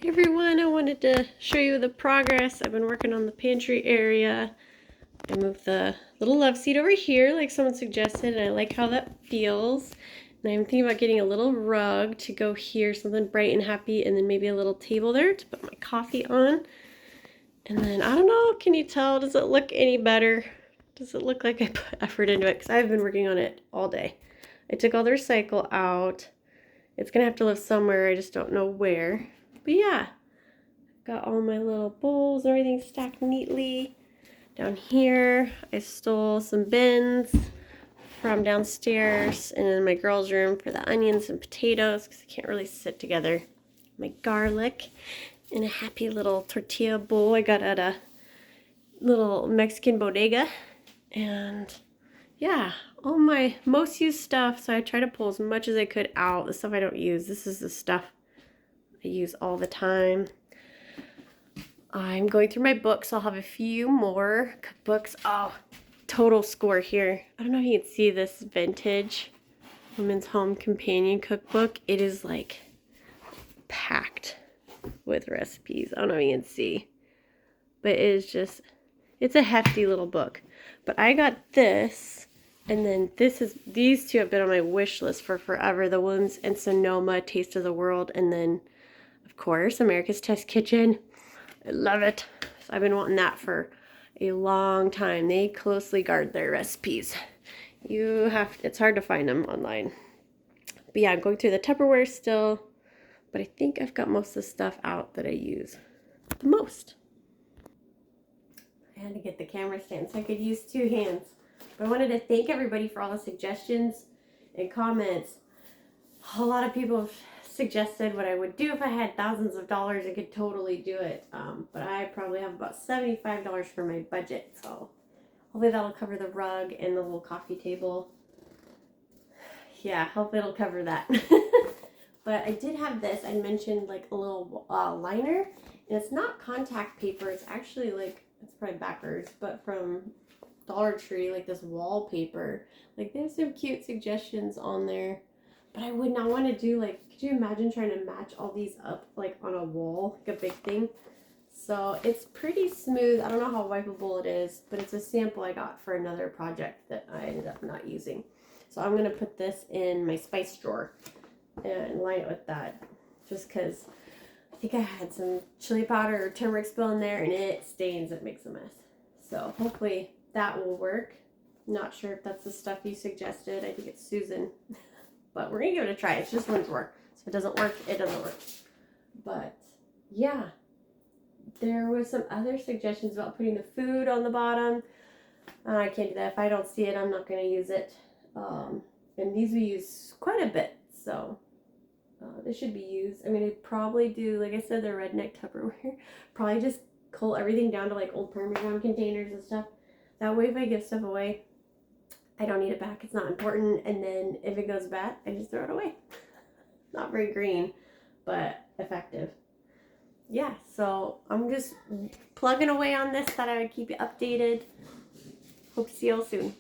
Hey everyone, I wanted to show you the progress. I've been working on the pantry area. I moved the little love seat over here like someone suggested, and I like how that feels. And I'm thinking about getting a little rug to go here, something bright and happy, and then maybe a little table there to put my coffee on. And then, I don't know, can you tell? Does it look any better? Does it look like I put effort into it? Because I've been working on it all day. I took all the recycle out. It's going to have to live somewhere, I just don't know where. But yeah, got all my little bowls and everything stacked neatly. Down here, I stole some bins from downstairs and in my girls' room for the onions and potatoes because they can't really sit together. My garlic in a happy little tortilla bowl I got at a little Mexican bodega. And yeah, all my most used stuff. So I try to pull as much as I could out. The stuff I don't use, this is the stuff I use all the time. I'm going through my books. I'll have a few more cookbooks. Oh, total score here. I don't know if you can see this vintage Women's Home Companion cookbook. It is like packed with recipes. I don't know if you can see, but it is just, it's a hefty little book. But I got this, and then these two have been on my wish list for forever. The Williams and Sonoma Taste of the World, and then of course America's Test Kitchen. I love it. So I've been wanting that for a long time. They closely guard their recipes. It's hard to find them online. But yeah, I'm going through the Tupperware still, but I think I've got most of the stuff out that I use the most. I had to get the camera stand so I could use two hands. But I wanted to thank everybody for all the suggestions and comments. A lot of people have suggested what I would do if I had thousands of dollars. I could totally do it, but I probably have about $75 for my budget, so hopefully that'll cover the rug and the little coffee table. Yeah, hopefully it'll cover that. But I did have this. I mentioned like a little liner, and it's not contact paper. It's actually like, it's probably backwards, but from Dollar Tree, like this wallpaper. Like there's some cute suggestions on there. But I would not want to do, like, could you imagine trying to match all these up, like, on a wall, like a big thing? So it's pretty smooth. I don't know how wipeable it is, but it's a sample I got for another project that I ended up not using. So I'm going to put this in my spice drawer and line it with that, just because I think I had some chili powder or turmeric spill in there, and it stains. It makes a mess. So hopefully that will work. Not sure if that's the stuff you suggested. I think it's Susan. But we're going to give it a try. It's just one drawer. So if it doesn't work, it doesn't work. But yeah, there was some other suggestions about putting the food on the bottom. I can't do that. If I don't see it, I'm not going to use it. And these we use quite a bit. So they should be used. I mean, I'd probably do, like I said, the redneck Tupperware. Probably just cull everything down to like old Parmesan containers and stuff. That way if I give stuff away, I don't need it back. It's not important. And then if it goes bad, I just throw it away. Not very green, but effective. Yeah, so I'm just plugging away on this. Thought I would keep you updated. Hope to see you all soon.